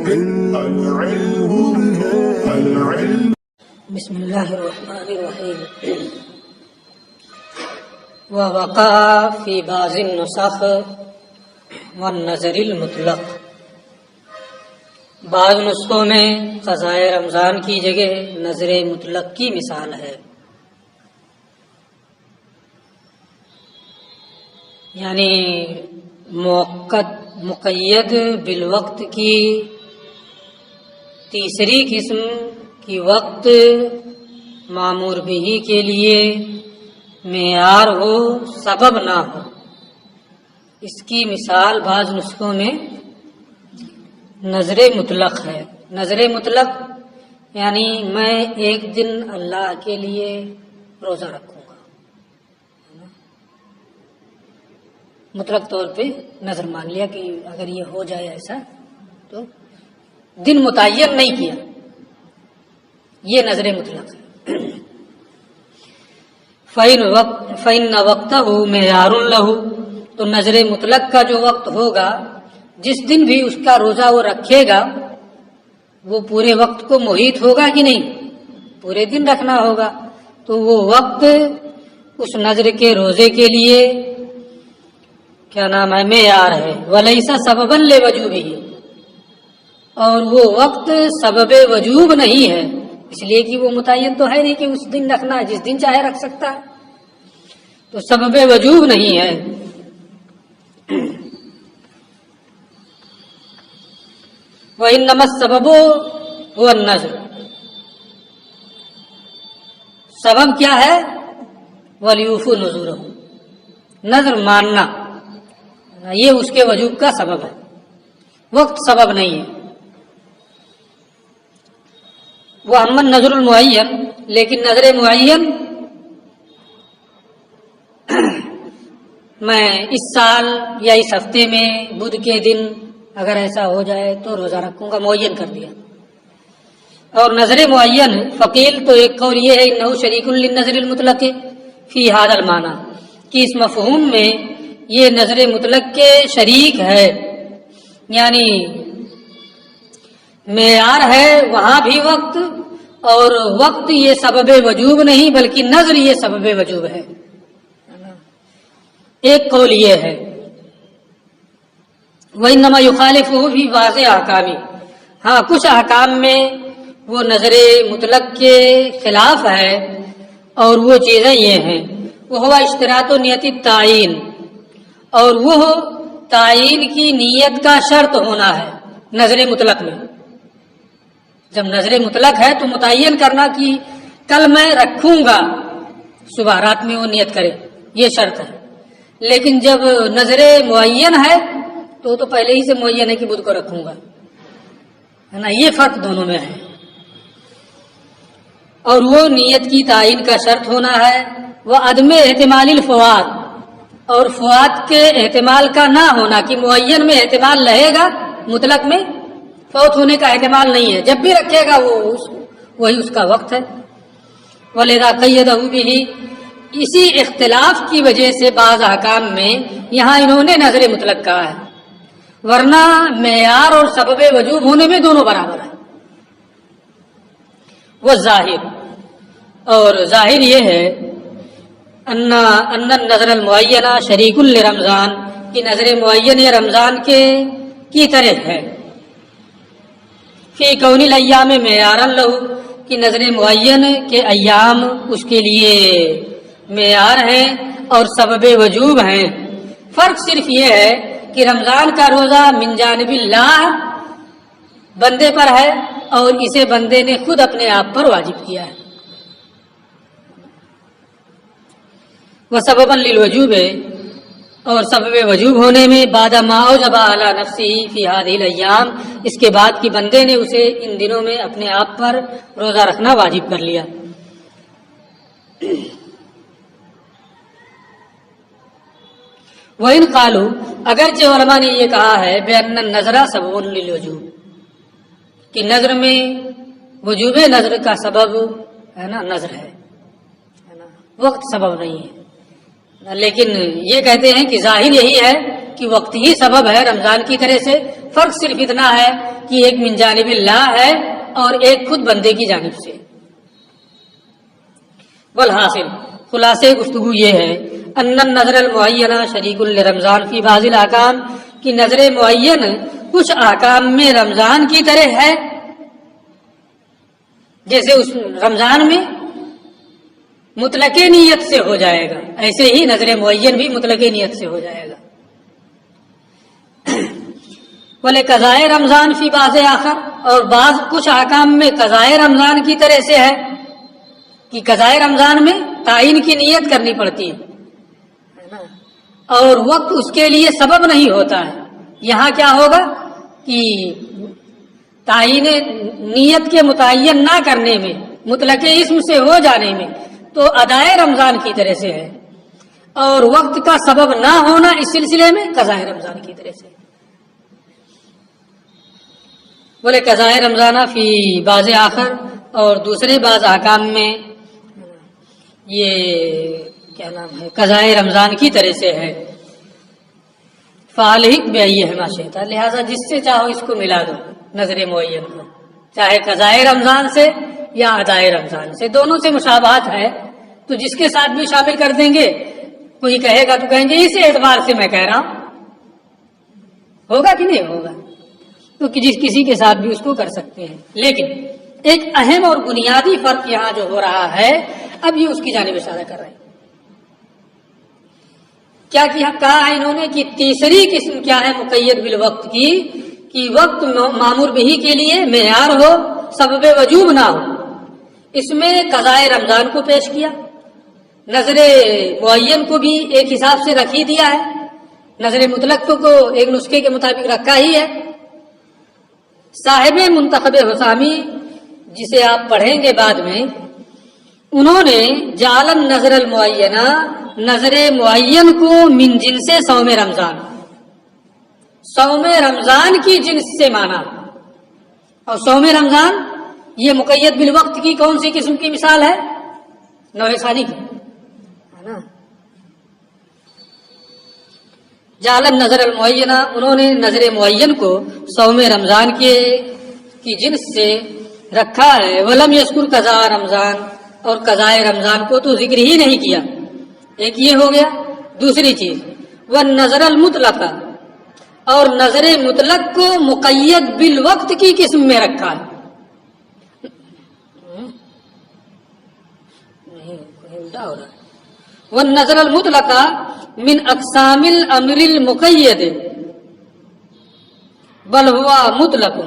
بسم اللہ الرحمن الرحیم ووقع فی بعض النسخ والنظر المطلق. بعض نسخوں میں قضائے رمضان کی جگہ نظر مطلق کی مثال ہے، یعنی مقید بالوقت کی تیسری قسم کی وقت مامور بھی کے لیے معیار ہو، سبب نہ ہو. اس کی مثال بعض نسخوں میں نظر مطلق ہے. نظر مطلق یعنی میں ایک دن اللہ کے لیے روزہ رکھوں گا، مطلق طور پہ نظر مان لیا کہ اگر یہ ہو جائے ایسا، تو دن متعین نہیں کیا، یہ نظر مطلق ہے. فَإِنَّ وَقْتَهُ مِعْيَارٌ لَهُ، تو نظر مطلق کا جو وقت ہوگا، جس دن بھی اس کا روزہ وہ رکھے گا، وہ پورے وقت کو محیط ہوگا کہ نہیں، پورے دن رکھنا ہوگا. تو وہ وقت اس نظر کے روزے کے لیے کیا نام ہے، معیار ہے. وَلَيْسَ سَبَبًا لِوُجُوبِهِ، اور وہ وقت سبب وجوب نہیں ہے، اس لیے کہ وہ متعین تو ہے نہیں کہ اس دن رکھنا ہے، جس دن چاہے رکھ سکتا ہے، تو سبب وجوب نہیں ہے. وَإِنَّمَا السَّبَبُ هُوَ النَّذْرُ، سبب کیا ہے، وَلْيُوفُوا نُذُورَهُمْ، نذر ماننا، یہ اس کے وجوب کا سبب ہے، وقت سبب نہیں ہے. وَأَمَّا النَّذْرُ الْمُعَيَّنُ، لیکن نذر معین میں اس سال یا اس ہفتے میں بدھ کے دن اگر ایسا ہو جائے تو روزہ رکھوں گا، معین کر دیا. اور نظر معین فقیل، تو ایک قول یہ ہے انہو شریک للنظر المطلق فی ھذا المعنی، کہ اس مفہوم میں یہ نظر مطلق کے شریک ہے، یعنی معیار ہے وہاں بھی وقت، اور وقت یہ سبب وجوب نہیں بلکہ نظر یہ سبب وجوب ہے. ایک قول یہ ہے. وَإِنَّمَا يُخَالِفُهُ فِي بَعْضِ أَحْكَامِ، ہاں کچھ احکام میں وہ نظر مطلق کے خلاف ہے، اور وہ چیزیں یہ ہیں. وَهُوَ اشْتِرَاطُ نِيَّةِ التَّعْيِينِ، اور وہ تعین کی نیت کا شرط ہونا ہے نظر مطلق میں. جب نظر مطلق ہے تو متعین کرنا کہ کل میں رکھوں گا، صبح رات میں وہ نیت کرے، یہ شرط ہے. لیکن جب نظر معین ہے تو پہلے ہی سے معین ہے کہ بدھ کو رکھوں گا، ہے نا، یہ فرق دونوں میں ہے. اور وہ نیت کی تعین کا شرط ہونا ہے. وہ عدم احتمال الفوات، اور فوات کے احتمال کا نہ ہونا، کہ معین میں احتمال رہے گا، مطلق میں فوت ہونے کا احتمال نہیں ہے، جب بھی رکھے گا وہی اس کا وقت ہے. وَلِذَا قَيَّدَهُ بِهِ، اسی اختلاف کی وجہ سے بعض احکام میں یہاں انہوں نے نظر مطلق کہا ہے، ورنہ معیار اور سبب وجوب ہونے میں دونوں برابر ہے. وہ ظاہر، اور ظاہر یہ ہے ان النظر المعین شریک لرمضان، کی نظر معین یہ رمضان کی طرح ہے. فی کون الایام معیارا لہ، کی نظر معین کے ایام اس کے لیے معیار ہیں اور سبب وجوب ہیں. فرق صرف یہ ہے کہ رمضان کا روزہ من جانب اللہ بندے پر ہے، اور اسے بندے نے خود اپنے آپ پر واجب کیا ہے. وسببا للوجوب، اور سبب وجوب ہونے میں بعد ما اوجب علی نفسہ فی ہذہ الایام، اس کے بعد کہ بندے نے اسے ان دنوں میں اپنے آپ پر روزہ رکھنا واجب کر لیا. وَإِنْ قَالُوا، اگرچہ علماء نے یہ کہا ہے بِأَنَّ النَّذْرَ سَبَبٌ لِلْوُجُوبِ، کہ نظر میں وجوب نظر کا سبب ہے نا، نظر ہے نا، وقت سبب نہیں ہے. لیکن یہ کہتے ہیں کہ ظاہر یہی ہے کہ وقت ہی سبب ہے رمضان کی طرح سے، فرق صرف اتنا ہے کہ ایک من جانب اللہ ہے اور ایک خود بندے کی جانب سے. والحاصل خلاصے گفتگو یہ ہے ان النظر المعینہ شریک لرمضان فی بعض الاحکام کی نظر معین کچھ احکام میں رمضان کی طرح ہے. جیسے اس رمضان میں مطلق نیت سے ہو جائے گا ایسے ہی نظر معین بھی مطلق نیت سے ہو جائے گا. بولے قضائے رمضان فی بعض آخر اور بعض کچھ احکام میں قضائے رمضان کی طرح سے ہے کہ قضائے رمضان میں تعین کی نیت کرنی پڑتی ہے اور وقت اس کے لیے سبب نہیں ہوتا ہے. یہاں کیا ہوگا کہ تعین نیت کے متعین نہ کرنے میں مطلق اسم سے ہو جانے میں تو ادائے رمضان کی طرح سے ہے اور وقت کا سبب نہ ہونا اس سلسلے میں قضائے رمضان کی طرح سے. بولے قضائے رمضان فی بعض آخر اور دوسرے بعض احکام میں یہ کیا نام ہے قضائے رمضان کی طرح سے ہے. فالحق بأیہ ما شئت لہذا جس سے چاہو اس کو ملا دو نظر معین کو چاہے قضائے رمضان سے یا ادائے رمضان سے دونوں سے مشابہت ہے تو جس کے ساتھ بھی شامل کر دیں گے. کوئی کہے گا تو کہیں گے اس اعتبار سے میں کہہ رہا ہوں ہوگا کہ نہیں ہوگا تو جس کسی کے ساتھ بھی اس کو کر سکتے ہیں. لیکن ایک اہم اور بنیادی فرق یہاں جو ہو رہا ہے اب یہ اس کی جانب اشارہ کر رہے ہیں. کیا کہا ہے انہوں نے کہ تیسری قسم کیا ہے مقید بالوقت کی کہ وقت مامور بہی کے لیے معیار ہو سبب وجوب نہ ہو. اس میں قضائے رمضان کو پیش کیا نظر معین کو بھی ایک حساب سے رکھ ہی دیا ہے نظر مطلق کو ایک نسخے کے مطابق رکھا ہی ہے. صاحب منتخب حسامی جسے آپ پڑھیں گے بعد میں انہوں نے جعلن نظر المعینہ نظر معین کو من جنس صوم رمضان صوم رمضان کی جنس سے مانا. اور صوم رمضان یہ مقید بالوقت کی کون سی قسم کی مثال ہے نوع ثانی کی ہے نا. جعلن نظر المعینہ انہوں نے نظر معین کو صوم رمضان کی جنس سے رکھا ہے. ولم یذکر قضاء رمضان اور قضاء رمضان کو تو ذکر ہی نہیں کیا. ایک یہ ہو گیا. دوسری چیز وہ نظر المطلق اور نظر مطلق کو مقید بالوقت کی قسم میں رکھا ہے. وہ نظر المطلق من اقسام الامر المقید بل ہوا مطلق.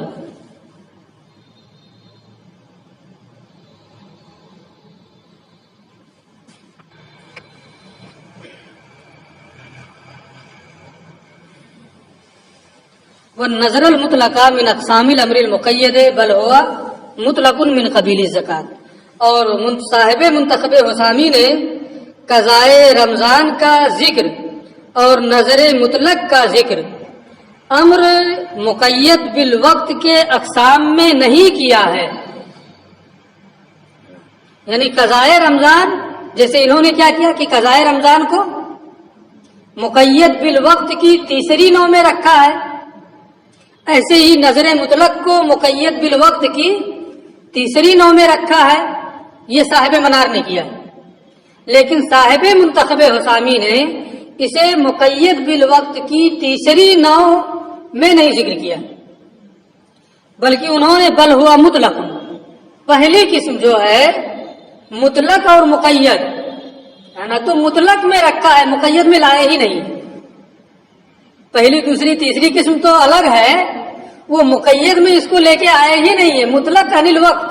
والنظر المطلق من اقسام الامر المقید بل ہوا مطلق من قبیل الزکات. اور صاحب منتخب حسامی نے قضائے رمضان کا ذکر اور نظر مطلق کا ذکر امر مقید بالوقت کے اقسام میں نہیں کیا ہے. یعنی قضائے رمضان جیسے انہوں نے کیا کیا کہ قضائے رمضان کو مقید بالوقت کی تیسری نوع میں رکھا ہے ایسے ہی نظر مطلق کو مقید بالوقت کی تیسری نوع میں رکھا ہے. یہ صاحب منار نے کیا لیکن صاحب منتخب حسامی نے اسے مقید بالوقت کی تیسری نوع میں نہیں ذکر کیا بلکہ انہوں نے بل ہوا مطلق پہلی قسم جو ہے مطلق اور مقید ہے نا تو مطلق میں رکھا ہے مقید میں لائے ہی نہیں. پہلی دوسری تیسری قسم تو الگ ہے وہ مقید میں اس کو لے کے آئے ہی نہیں ہے. مطلق عن الوقت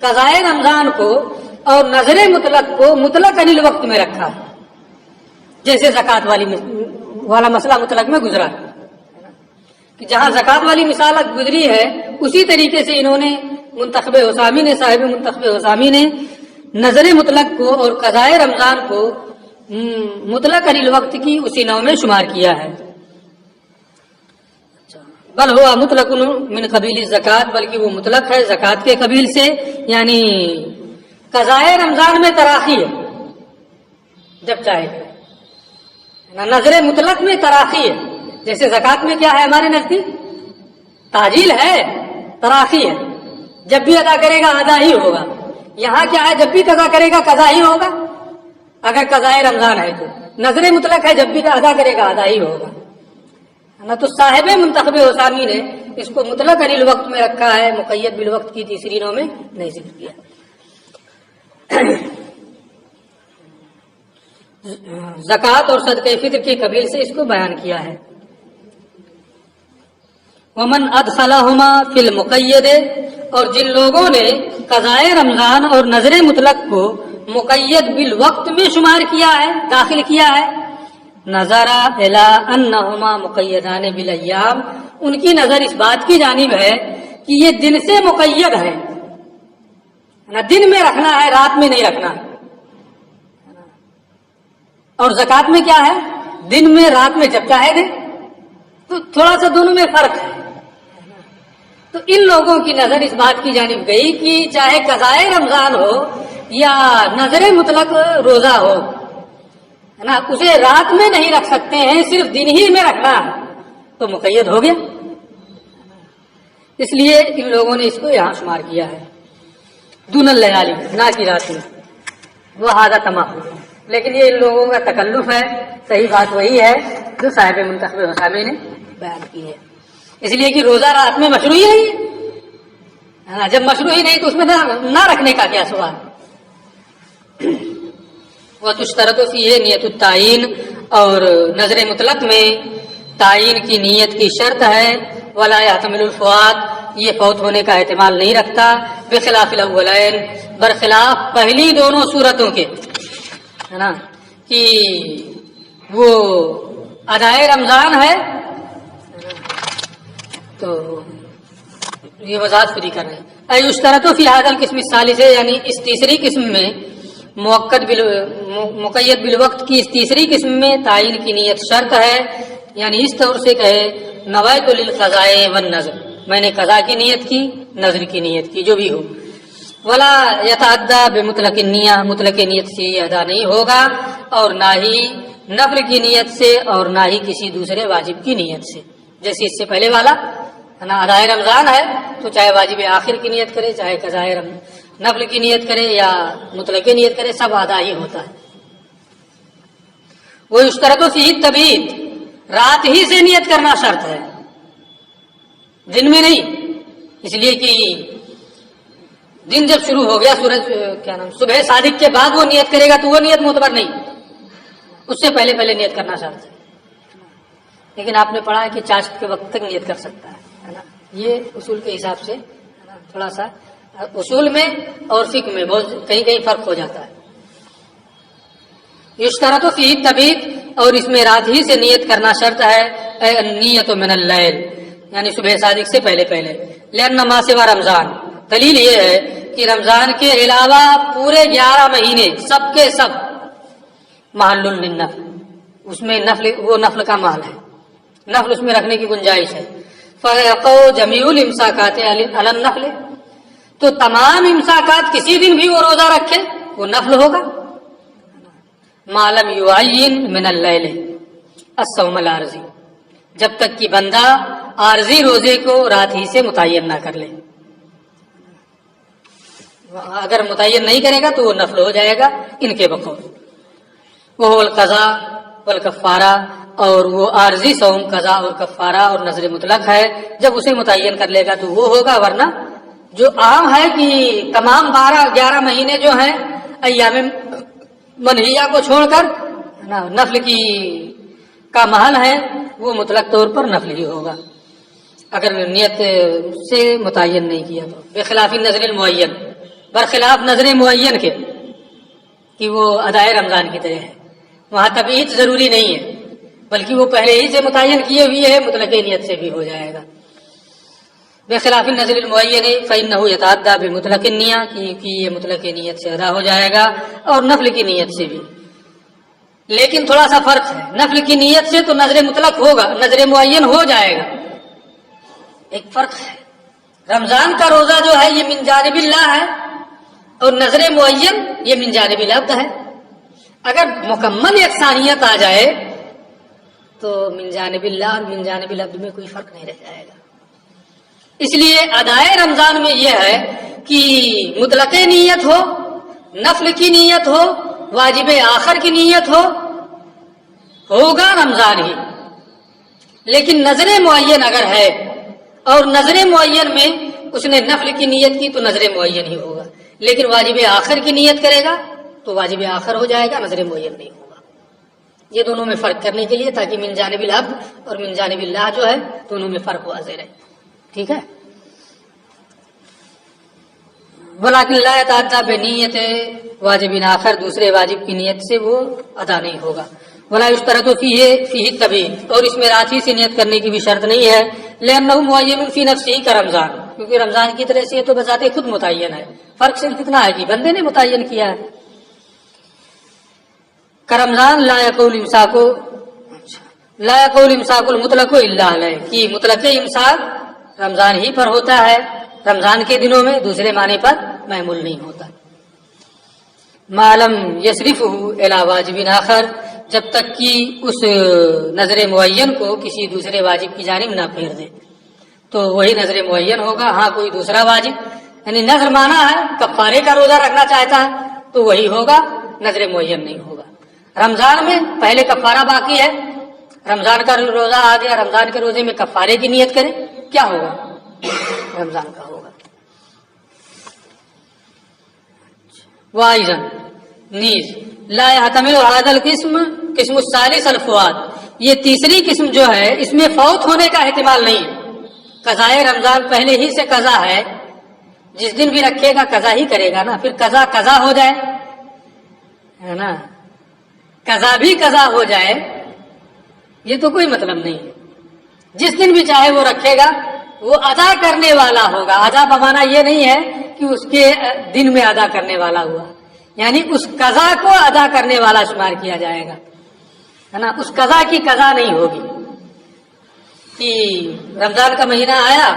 قضائے رمضان کو اور نظر مطلق کو مطلق عن الوقت میں رکھا ہے جیسے زکوٰۃ والا مسئلہ مطلق میں گزرا کہ جہاں زکوٰۃ والی مثال گزری ہے اسی طریقے سے انہوں نے منتخب حسامی نے صاحب منتخب حسامی نے نظر مطلق کو اور قضائے رمضان کو مطلق عن الوقت کی اسی نوع میں شمار کیا ہے. بل ہوا مطلق من قبیل الزکات بلکہ وہ مطلق ہے زکوٰۃ کے قبیل سے. یعنی قضائے رمضان میں تراخی ہے جب چاہے نظر مطلق میں تراخی ہے جیسے زکات میں کیا ہے ہمارے نزدیک؟ تعجیل ہے، تراخی ہے، جب بھی ادا کرے گا ادا ہی ہوگا. یہاں کیا ہے؟ جب بھی قضا کرے گا قضا ہی ہوگا. اگر قضائے رمضان ہے تو نظر مطلق ہے، جب بھی ادا کرے گا ادا ہی ہوگا نا. تو صاحب منتخب حسامی نے اس کو مطلق علی الوقت میں رکھا ہے، مقید بالوقت کی تیسری نو میں نہیں ذکر کیا. زکوٰۃ اور صدقہ فطر کی قبیل سے اس کو بیان کیا ہے. ومن ادخلہما فی المقید، اور جن لوگوں نے قضائے رمضان اور نظر مطلق کو مقید بالوقت میں شمار کیا ہے، داخل کیا ہے، نظر الی انہما مقیدان بالایام، ان کی نظر اس بات کی جانب ہے کہ یہ دن سے مقید ہے، دن میں رکھنا ہے، رات میں نہیں رکھنا. اور زکات میں کیا ہے؟ دن میں رات میں جب چاہے دے. تو تھوڑا سا دونوں میں فرق ہے. تو ان لوگوں کی نظر اس بات کی جانب گئی کہ چاہے قضائے رمضان ہو یا نظر مطلق روزہ ہو نا، اسے رات میں نہیں رکھ سکتے ہیں، صرف دن ہی میں رکھنا ہے، تو مقید ہو گیا. اس لیے ان لوگوں نے اس کو یہاں شمار کیا ہے دون اللیالی، نہ کی رات میں. وہ ہادہ تمام، لیکن یہ ان لوگوں کا تکلف ہے. صحیح بات وہی ہے جو صاحب منتخب حسامی نے بیان کی ہے. اس لیے کہ روزہ رات میں مشروع ہی نہیں ہے. جب مشروع ہی نہیں تو اس میں نہ رکھنے کا کیا سوال. وہ تشترط فیہ نیت التعین، اور نظر مطلق میں تعین کی نیت کی شرط ہے. ولا یحتمل الفوات، یہ فوت ہونے کا احتمال نہیں رکھتا. بخلاف الاولین، برخلاف پہلی دونوں صورتوں کے، ہے نا، کہ وہ ادائے رمضان ہے تو یہ وضاحت پوری کر رہے ہیں. ایشترط فی ھذا القسم الثالث، یعنی اس تیسری قسم میں مقید بالوقت کی اس تیسری قسم میں تعین کی نیت شرط ہے. یعنی اس طور سے کہے نویت للقضاء والنذر، میں نے قضا کی نیت کی، نذر کی نیت کی، جو بھی ہو. ولا یتعدی بمطلق النیہ، مطلق نیت سے یہ ادا نہیں ہوگا، اور نہ ہی نفل کی نیت سے، اور نہ ہی کسی دوسرے واجب کی نیت سے. جیسے اس سے پہلے والا نا ادائے رمضان ہے تو چاہے واجب آخر کی نیت کرے، چاہے قضائے نفل کی نیت کرے یا مطلق نیت کرے، سب ادا ہی ہوتا ہے. وہ اشترط فیہ التبیت، رات ہی سے نیت کرنا شرط ہے، دن میں نہیں. اس لیے کہ دن جب شروع ہو گیا، سورج کیا نام صبح صادق کے بعد وہ نیت کرے گا تو وہ نیت معتبر نہیں، اس سے پہلے پہلے نیت کرنا شرط ہے. لیکن آپ نے پڑھا ہے کہ چاشت کے وقت تک نیت کر سکتا ہے نا. یہ اصول کے حساب سے تھوڑا سا اصول میں اور فقہ میں بہت کہیں کہیں فرق ہو جاتا ہے. یشترط فیہ التبیت، اور اس میں رات ہی سے نیت کرنا شرط ہے. نیت من اللیل، یعنی صبح صادق سے پہلے پہلے. لأن ما سوا رمضان، دلیل یہ ہے کہ رمضان کے علاوہ پورے 11 مہینے سب کے سب محل للنفل، اس میں نفل، وہ نفل کا محل ہے، نفل اس میں رکھنے کی گنجائش ہے. فَيَقَوْ جَمِيعُ الْإِمْسَاكَاتِ عَلَى النَّفْلِ، تو تمام امساکات کسی دن بھی وہ روزہ رکھے وہ نفل ہوگا. مَا لَمْ يُعَيِّن مِنَ اللَّيْلِ الصَّوْمَ الْعَارِضِ، جب تک کہ بندہ عارضی روزے کو رات ہی سے متعین نہ کر لے. اگر متعین نہیں کرے گا تو وہ نفل ہو جائے گا ان کے بقول. وہ القضاء والکفارہ، اور وہ عارضی صوم قضا اور کفارہ اور نذر مطلق ہے. جب اسے متعین کر لے گا تو وہ ہوگا، ورنہ جو عام ہے کہ تمام 11 مہینے جو ہیں ایام منہیہ کو چھوڑ کر نفل کی کا محل ہے، وہ مطلق طور پر نفل ہی ہوگا اگر نیت سے متعین نہیں کیا تو. بخلاف نظر المعین، برخلاف نظر معین کے کہ وہ ادائے رمضان کی طرح ہے، وہاں تبیت ضروری نہیں ہے بلکہ وہ پہلے ہی سے متعین کیے ہوئے ہے، مطلق نیت سے بھی ہو جائے گا. بخلاف النظر المعین فإنه يتعدى بمطلق النیہ، کیونکہ یہ مطلق نیت سے ادا ہو جائے گا اور نفل کی نیت سے بھی. لیکن تھوڑا سا فرق ہے، نفل کی نیت سے تو نظر مطلق ہوگا، نظر معین ہو جائے گا. ایک فرق ہے، رمضان کا روزہ جو ہے یہ من جانب اللہ ہے، اور نظر معین یہ من جانب العبد ہے. اگر مکمل یکسانیت آ جائے تو من جانب اللہ اور من جانب العبد میں کوئی فرق نہیں رہ جائے گا. اس لیے ادائے رمضان میں یہ ہے کہ مطلق نیت ہو، نفل کی نیت ہو، واجب آخر کی نیت ہوگا رمضان ہی. لیکن نظر معین اگر ہے اور نظر معین میں اس نے نفل کی نیت کی تو نظر معین ہی ہوگا. لیکن واجب آخر کی نیت کرے گا تو واجب آخر ہو جائے گا، نظر معین نہیں ہوگا. یہ دونوں میں فرق کرنے کے لیے تاکہ من جانب العبد اور من جانب اللہ جو ہے دونوں میں فرق واضح رہے. ٹھیک ہے. ولیکن لا یتعدی بنیت واجب آخر، دوسرے واجب کی نیت سے وہ ادا نہیں ہوگا. ولا یشترط فیہ التبیین، اور اس میں رات ہی سے نیت کرنے کی بھی شرط نہیں ہے. لأنہ معین فی نفسہ کا رمضان، کیونکہ رمضان کی طرح سے یہ تو بذات خود متعین ہے. فرق صرف اتنا ہے کہ بندے نے متعین کیا ہے. کا رمضان لا یقول امساک المطلق الا علیہ، کہ مطلق امساک رمضان ہی پر ہوتا ہے، رمضان کے دنوں میں دوسرے معنی پر محمول نہیں ہوتا. معلوم یصرفہ الی واجب آخر، جب تک کہ اس نظر معین کو کسی دوسرے واجب کی جانب نہ پھیر دے تو وہی نظر معین ہوگا. ہاں کوئی دوسرا واجب یعنی نظر مانا ہے کفارے کا روزہ رکھنا چاہتا ہے تو وہی ہوگا، نظر معین نہیں ہوگا. رمضان میں پہلے کفارہ باقی ہے، رمضان کا روزہ آ گیا، رمضان کے روزے میں کفارے کی نیت کرے کیا ہوگا؟ رمضان کا ہوگا. وائزن نیز لا يحتمل هذا القسم قسم الثالث الفوات، یہ تیسری قسم جو ہے اس میں فوت ہونے کا احتمال نہیں ہے. قضاء رمضان پہلے ہی سے قضا ہے، جس دن بھی رکھے گا قضا ہی کرے گا نا. پھر قضا ہو جائے ہے نا، قضا بھی قضا ہو جائے یہ تو کوئی مطلب نہیں ہے. جس دن بھی چاہے وہ رکھے گا وہ ادا کرنے والا ہوگا. ادا بمانا یہ نہیں ہے کہ اس کے دن میں ادا کرنے والا ہوا، یعنی اس قضا کو ادا کرنے والا شمار کیا جائے گا ہے نا. اس قضا کی قضا نہیں ہوگی کہ رمضان کا مہینہ آیا.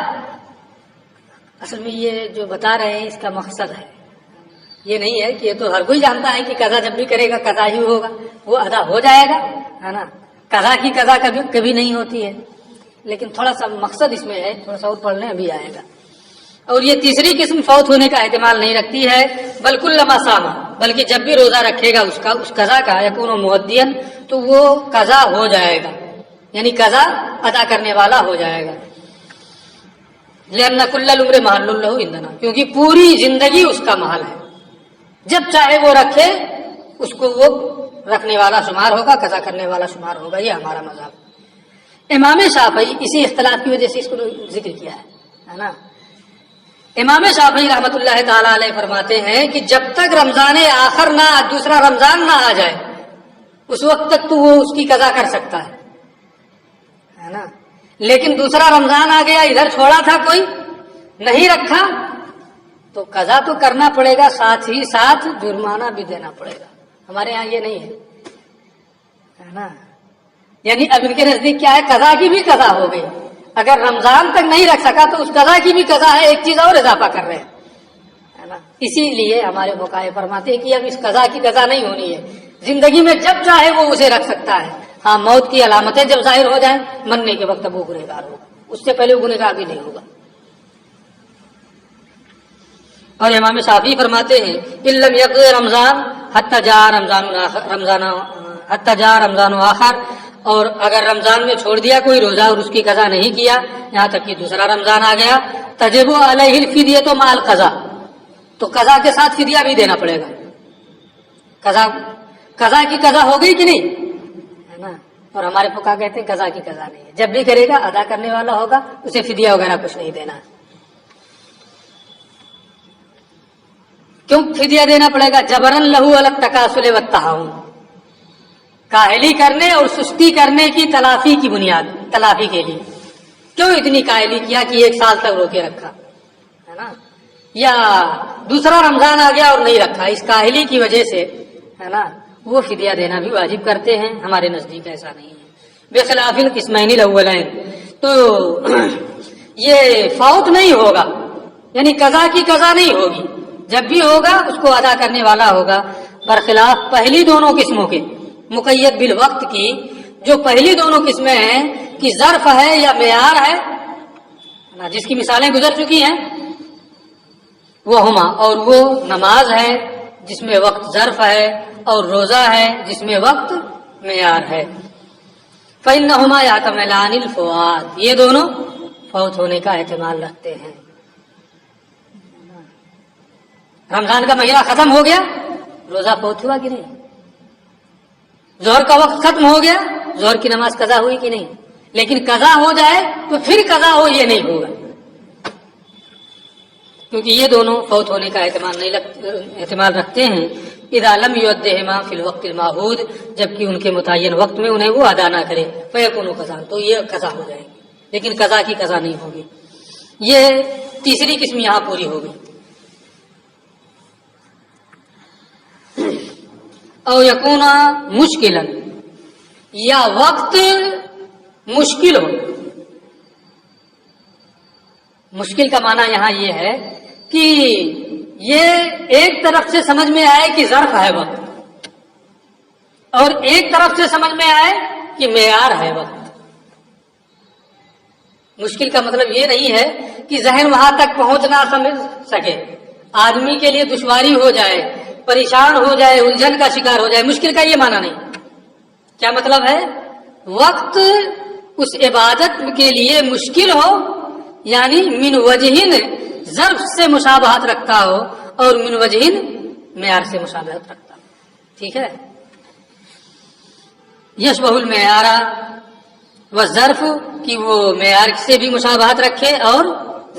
اصل میں یہ جو بتا رہے ہیں اس کا مقصد ہے یہ نہیں ہے کہ یہ تو ہر کوئی جانتا ہے کہ قضا جب بھی کرے گا قضا ہی ہوگا، وہ ادا ہو جائے گا ہے نا. قضا کی قضا کبھی نہیں ہوتی ہے، لیکن تھوڑا سا مقصد اس میں ہے، تھوڑا سا اور پڑھنے ابھی آئے گا. اور یہ تیسری قسم فوت ہونے کا احتمال نہیں رکھتی ہے. بلکہ لما صام، بلکہ جب بھی روزہ رکھے گا اس قضا کا یکون مؤدیاً تو وہ قضا ہو جائے گا، یعنی قضا ادا کرنے والا ہو جائے گا. لأن کل العمر محل له عندنا، کیونکہ پوری زندگی اس کا محل ہے. جب چاہے وہ رکھے اس کو وہ رکھنے والا شمار ہوگا، قضا کرنے والا شمار ہوگا. یہ ہمارا مذہب. امام شافعی اسی اختلاف کی وجہ سے اس کو ذکر کیا ہے نا. امام شافعی رحمۃ اللہ تعالی علیہ فرماتے ہیں کہ جب تک رمضان آخر نہ دوسرا رمضان نہ آ جائے اس وقت تک تو وہ اس کی قضا کر سکتا ہے نا. لیکن دوسرا رمضان آ گیا، ادھر چھوڑا تھا کوئی نہیں رکھا تو قضا تو کرنا پڑے گا، ساتھ ہی ساتھ جرمانہ بھی دینا پڑے گا. ہمارے ہاں یہ نہیں ہے نا. یعنی اب ان کے نزدیک کیا ہے، قضا کی بھی قضا ہو گئی. اگر رمضان تک نہیں رکھ سکا تو اس قضا کی بھی قضا ہے، ایک چیز اور اضافہ کر رہے ہیں ہے نا. اسی لیے ہمارے فقہاء فرماتے ہیں کہ اب اس قضا کی قضا نہیں ہونی ہے، زندگی میں جب چاہے وہ اسے رکھ سکتا ہے. ہاں موت کی علامتیں جب ظاہر ہو جائیں مرنے کے وقت وہ گنہگار ہوگا، اس سے پہلے وہ گنہگار بھی نہیں ہوگا. اور امام شافعی فرماتے ہیں اِلَّمْ يَقْضِ رمضان حَتَّى جَاءَ رمضان آخر، اور اگر رمضان میں چھوڑ دیا کوئی روزہ اور اس کی قضا نہیں کیا یہاں تک کہ دوسرا رمضان آ گیا، تجب علیہ الفدیۃ مع القضاء، تو قضا کے ساتھ فدیہ بھی دینا پڑے گا. قضا کی قضا ہو گئی کہ نہیں ہے نا. اور ہمارے فقہا کہتے ہیں قضا کی قضا نہیں ہے، جب بھی کرے گا ادا کرنے والا ہوگا، اسے فدیہ وغیرہ کچھ نہیں دینا. کیوں فدیہ دینا پڑے گا؟ جبرن لہو علی التکاسل والتہاون، کاہلی کرنے اور سستی کرنے کی تلافی کی بنیاد، تلافی کے لیے. کیوں اتنی کاہلی کیا کہ ایک سال تک روکے رکھا ہے نا، یا دوسرا رمضان آ گیا اور نہیں رکھا، اس کاہلی کی وجہ سے ہے نا وہ فدیہ دینا بھی واجب کرتے ہیں. ہمارے نزدیک ایسا نہیں ہے. بخلاف القسمین الاولین، تو یہ فوت نہیں ہوگا، یعنی قضا کی قضا نہیں ہوگی، جب بھی ہوگا اس کو ادا کرنے والا ہوگا. برخلاف پہلی دونوں قسموں کے مقید بالوقت کی، جو پہلی دونوں قسمیں ہیں کہ ظرف ہے یا معیار ہے جس کی مثالیں گزر چکی ہیں وہ ہما، اور وہ نماز ہے جس میں وقت ظرف ہے اور روزہ ہے جس میں وقت معیار ہے۔ فإنہما یحتملان الفوات، یہ دونوں فوت ہونے کا احتمال رکھتے ہیں۔ رمضان کا مہینہ ختم ہو گیا، روزہ فوت ہوا کہ نہیں؟ ظہر کا وقت ختم ہو گیا، ظہر کی نماز قضا ہوئی کہ نہیں؟ لیکن قضا ہو جائے تو پھر قضا ہو یہ نہیں ہوگا، کیونکہ یہ دونوں فوت ہونے کا احتمال رکھتے ہیں۔ اذا لم یؤدہما فی الوقت المعہود، جبکہ ان کے متعین وقت میں انہیں وہ ادا نہ کرے، فیکون قضا، تو یہ قضا ہو جائے گی، لیکن قضا کی قضا نہیں ہوگی۔ یہ تیسری قسم یہاں پوری ہوگی۔ او یکون مشکلا، یا وقت مشکل ہو۔ مشکل کا معنی یہاں یہ ہے کہ یہ ایک طرف سے سمجھ میں آئے کہ ظرف ہے وقت، اور ایک طرف سے سمجھ میں آئے کہ معیار ہے وقت۔ مشکل کا مطلب یہ نہیں ہے کہ ذہن وہاں تک پہنچ نہ سمجھ سکے، آدمی کے لیے دشواری ہو جائے، پریشان ہو جائے، الجھن کا شکار ہو جائے، مشکل کا یہ معنی نہیں۔ کیا مطلب ہے؟ وقت اس عبادت کے لیے مشکل ہو، یعنی من وجہن ظرف سے مشابہت رکھتا ہو اور من وجہن معیار سے مشابہت رکھتا ہو۔ ٹھیک ہے؟ یشبہ المعیار والظرف، کہ وہ معیار سے بھی مشابہت رکھے اور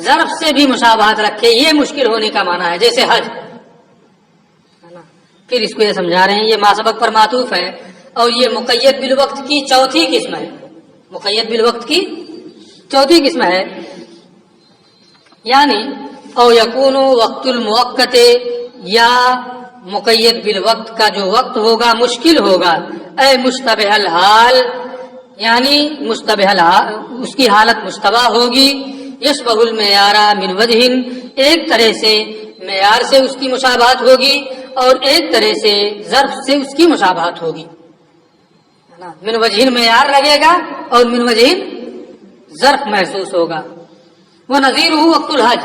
ظرف سے بھی مشابہت رکھے، یہ مشکل ہونے کا معنی ہے۔ جیسے حج، پھر اس کو یہ سمجھا رہے ہیں، یہ ما سبق پر معطوف ہے، اور یہ مقید بالوقت کی چوتھی قسم ہے۔ مقید بالوقت کی چوتھی قسم ہے، یعنی او یکون وقت المؤقت، یا مقید بالوقت کا جو وقت ہوگا مشکل ہوگا، اے مشتبہ الحال، یعنی مشتبہ الحال اس کی حالت مشتبہ ہوگی، یشبہ المعیار من وجہ، ایک طرح سے معیار سے اس کی مشابہت ہوگی اور ایک طرح سے ظرف سے اس کی مشابہت ہوگی۔ من وجہ معیار لگے گا اور من وجہ ظرف محسوس ہوگا۔ وہ نظیرہ وقت الحج،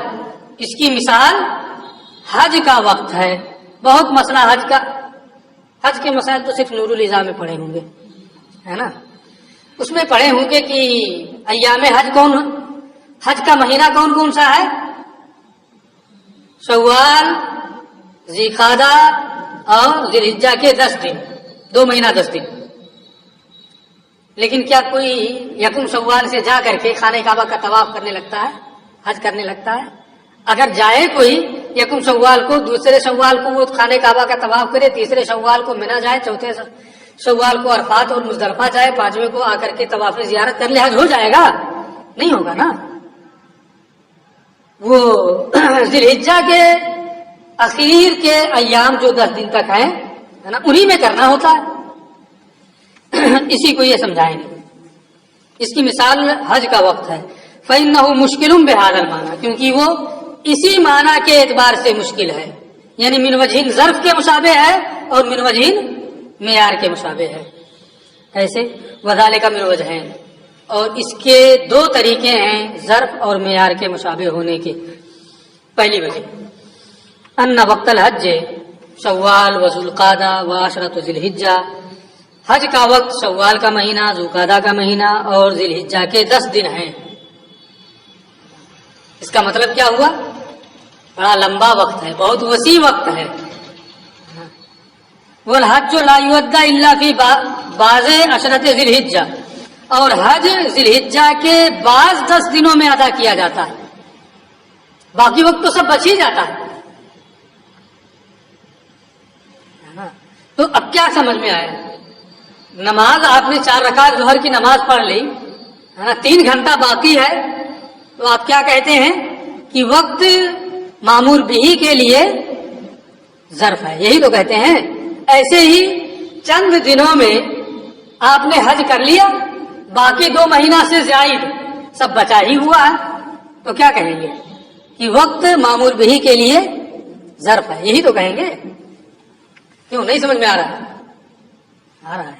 اس کی مثال حج کا وقت ہے۔ بہت مسئلہ حج کے مسائل تو صرف نور الازا میں پڑھے ہوں گے، ہے نا؟ اس میں پڑھے ہوں گے کہ ایام حج کا مہینہ کون کون سا ہے؟ شوال، ذی القعدہ اور ذی الحجہ کے 10 دن، 2 مہینہ 10 دن۔ لیکن کیا کوئی یکم شوال سے جا کر کے خانہ کعبہ کا طواف کرنے لگتا ہے، حج کرنے لگتا ہے؟ اگر جائے کوئی یکم شوال کو، دوسرے شوال کو وہ خانہ کعبہ کا طواف کرے، تیسرے شوال کو منا جائے، چوتھے شوال کو عرفات اور مزدلفہ جائے، 5ویں کو آ کر کے طواف زیارت کر لے، حج ہو جائے گا؟ نہیں ہوگا نا۔ وہ ذی الحجہ کے اخیر کے ایام جو 10 دن تک ہیں، ہے نا، انہی میں کرنا ہوتا ہے۔ اسی کو یہ سمجھائیں گے۔ اس کی مثال حج کا وقت ہے۔ فإنہ مشکل بہذا المعنی، کیونکہ وہ اسی معنی کے اعتبار سے مشکل ہے، یعنی من وجہ ظرف کے مشابہ ہے اور من وجہ معیار کے مشابہ ہے۔ ایسے وذالک من وجہین، اور اس کے 2 طریقے ہیں ظرف اور معیار کے مشابہ ہونے کے۔ پہلی وجہ ان وقت الحج شوال و ذوالقعدہ و عشرۃ ذی الحجہ، حج کا وقت شوال کا مہینہ، ذوالقعدہ کا مہینہ اور ذی الحجہ کے 10 دن ہیں۔ اس کا مطلب کیا ہوا؟ بڑا لمبا وقت ہے، بہت وسیع وقت ہے۔ والحج لا یؤدى الا فی بعض عشرۃ ذی الحجہ، اور حج ذی الحجہ کے بعض 10 دنوں میں ادا کیا جاتا ہے، باقی وقت تو سب بچ ہی جاتا ہے۔ تو اب کیا سمجھ میں آیا؟ نماز آپ نے 4 رکعت ظہر کی نماز پڑھ لی، 3 گھنٹہ باقی ہے، تو آپ کیا کہتے ہیں کہ وقت مامور بھی کے لیے ظرف ہے، یہی تو کہتے ہیں۔ ایسے ہی چند دنوں میں آپ نے حج کر لیا، باقی 2 مہینہ سے زائد سب بچا ہی ہوا ہے، تو کیا کہیں گے کہ وقت مامور بھی کے لیے ظرف ہے، یہی تو کہیں گے۔ کیوں نہیں سمجھ میں آ رہا ہے؟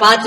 5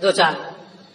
2-4,